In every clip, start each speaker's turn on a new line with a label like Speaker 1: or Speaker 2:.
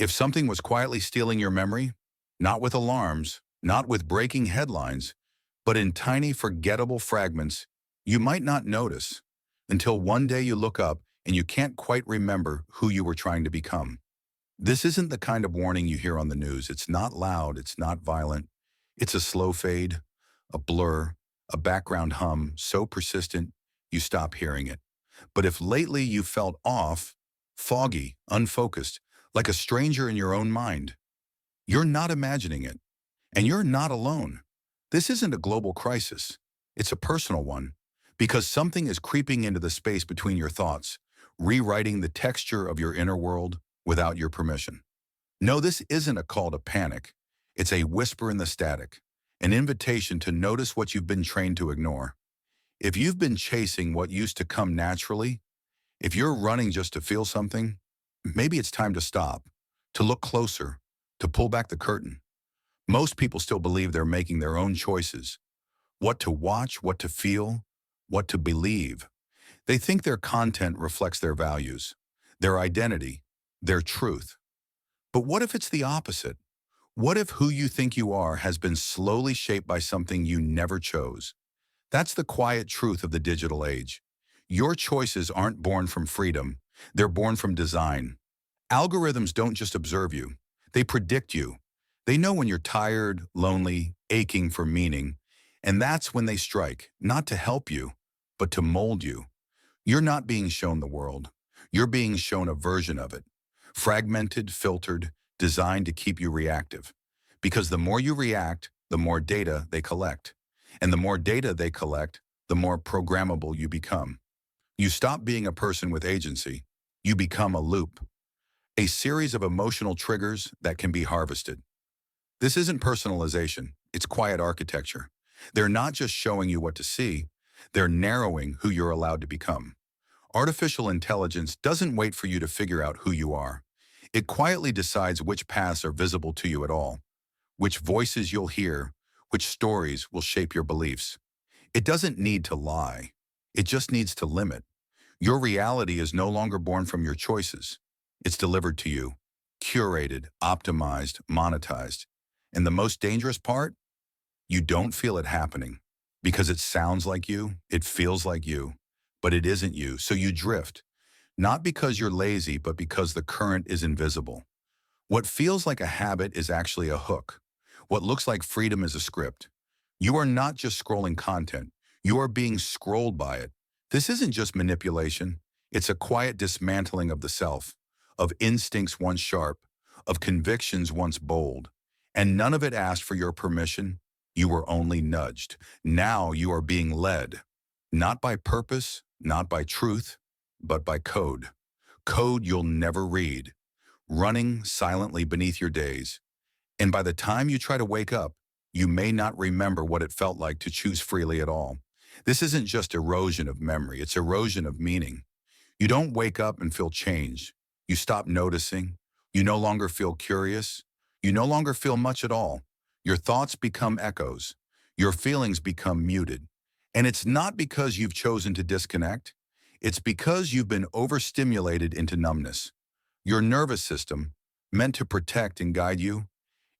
Speaker 1: If something was quietly stealing your memory, not with alarms, not with breaking headlines, but in tiny forgettable fragments you might not notice until one day you look up and you can't quite remember who you were trying to become. This isn't the kind of warning you hear on the news. It's not loud, it's not violent. It's a slow fade, a blur, a background hum so persistent you stop hearing it. But if lately you felt off, foggy, unfocused, like a stranger in your own mind, you're not imagining it. And you're not alone. This isn't a global crisis. It's a personal one. Because something is creeping into the space between your thoughts, rewriting the texture of your inner world without your permission. No, this isn't a call to panic. It's a whisper in the static, an invitation to notice what you've been trained to ignore. If you've been chasing what used to come naturally, if you're running just to feel something, maybe it's time to stop, to look closer, to pull back the curtain. Most people still believe they're making their own choices. What to watch, what to feel, what to believe. They think their content reflects their values, their identity, their truth. But what if it's the opposite? What if who you think you are has been slowly shaped by something you never chose? That's the quiet truth of the digital age. Your choices aren't born from freedom, they're born from design. Algorithms don't just observe you, they predict you. They know when you're tired, lonely, aching for meaning, and that's when they strike, not to help you, but to mold you. You're not being shown the world. You're being shown a version of it, fragmented, filtered, designed to keep you reactive. Because the more you react, the more data they collect. And the more data they collect, the more programmable you become. You stop being a person with agency. You become a loop, a series of emotional triggers that can be harvested. This isn't personalization, it's quiet architecture. They're not just showing you what to see, they're narrowing who you're allowed to become. Artificial intelligence doesn't wait for you to figure out who you are. It quietly decides which paths are visible to you at all, which voices you'll hear, which stories will shape your beliefs. It doesn't need to lie. It just needs to limit. Your reality is no longer born from your choices. It's delivered to you, curated, optimized, monetized. And the most dangerous part? You don't feel it happening because it sounds like you, it feels like you, but it isn't you, so you drift. Not because you're lazy, but because the current is invisible. What feels like a habit is actually a hook. What looks like freedom is a script. You are not just scrolling content. You are being scrolled by it. This isn't just manipulation. It's a quiet dismantling of the self, of instincts once sharp, of convictions once bold. And none of it asked for your permission. You were only nudged. Now you are being led, not by purpose, not by truth, but by code. Code you'll never read, running silently beneath your days. And by the time you try to wake up, you may not remember what it felt like to choose freely at all. This isn't just erosion of memory, it's erosion of meaning. You don't wake up and feel changed. You stop noticing. You no longer feel curious. You no longer feel much at all. Your thoughts become echoes. Your feelings become muted. And it's not because you've chosen to disconnect. It's because you've been overstimulated into numbness. Your nervous system, meant to protect and guide you,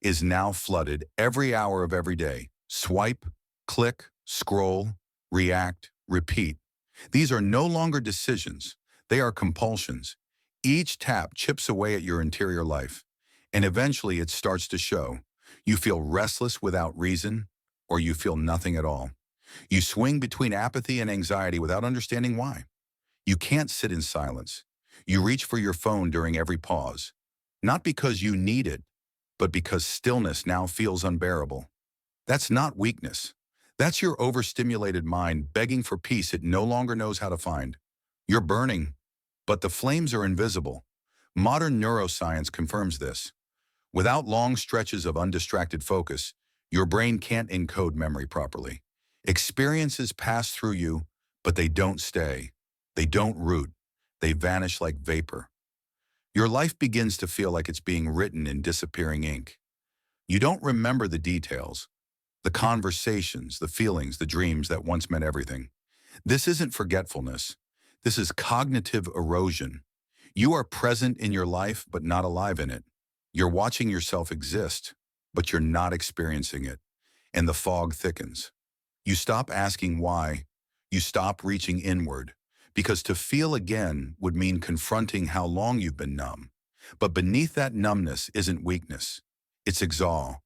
Speaker 1: is now flooded every hour of every day. Swipe, click, scroll, react, repeat. These are no longer decisions. They are compulsions. Each tap chips away at your interior life, and eventually it starts to show. You feel restless without reason, or you feel nothing at all. You swing between apathy and anxiety without understanding why. You can't sit in silence. You reach for your phone during every pause, not because you need it, but because stillness now feels unbearable. That's not weakness. That's your overstimulated mind begging for peace it no longer knows how to find. You're burning, but the flames are invisible. Modern neuroscience confirms this. Without long stretches of undistracted focus, your brain can't encode memory properly. Experiences pass through you, but they don't stay. They don't root. They vanish like vapor. Your life begins to feel like it's being written in disappearing ink. You don't remember the details, the conversations, the feelings, the dreams that once meant everything. This isn't forgetfulness. This is cognitive erosion. You are present in your life, but not alive in it. You're watching yourself exist, but you're not experiencing it, and the fog thickens. You stop asking why. You stop reaching inward, because to feel again would mean confronting how long you've been numb. But beneath that numbness isn't weakness. It's exhaust.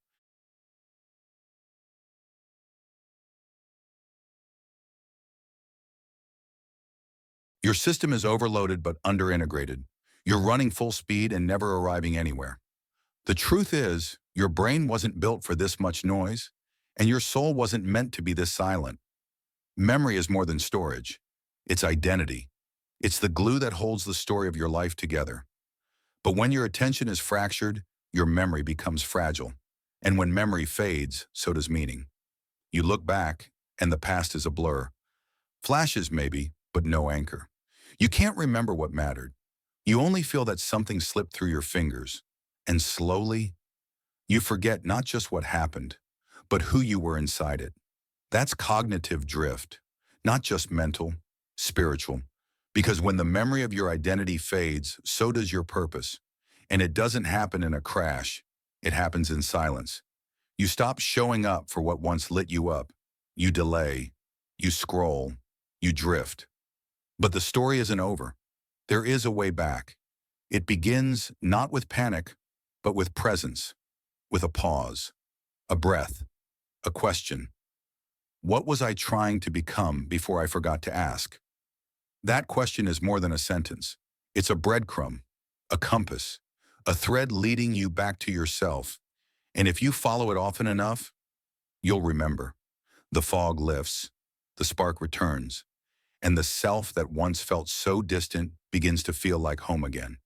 Speaker 1: Your system is overloaded but underintegrated. You're running full speed and never arriving anywhere. The truth is, your brain wasn't built for this much noise, and your soul wasn't meant to be this silent. Memory is more than storage. It's identity. It's the glue that holds the story of your life together. But when your attention is fractured, your memory becomes fragile. And when memory fades, so does meaning. You look back, and the past is a blur. Flashes maybe, but no anchor. You can't remember what mattered. You only feel that something slipped through your fingers. And slowly, you forget not just what happened, but who you were inside it. That's cognitive drift, not just mental, spiritual. Because when the memory of your identity fades, so does your purpose. And it doesn't happen in a crash. It happens in silence. You stop showing up for what once lit you up. You delay. You scroll. You drift. But the story isn't over. There is a way back. It begins not with panic, but with presence, with a pause, a breath, a question. What was I trying to become before I forgot to ask? That question is more than a sentence. It's a breadcrumb, a compass, a thread leading you back to yourself. And if you follow it often enough, you'll remember. The fog lifts, the spark returns, and the self that once felt so distant begins to feel like home again.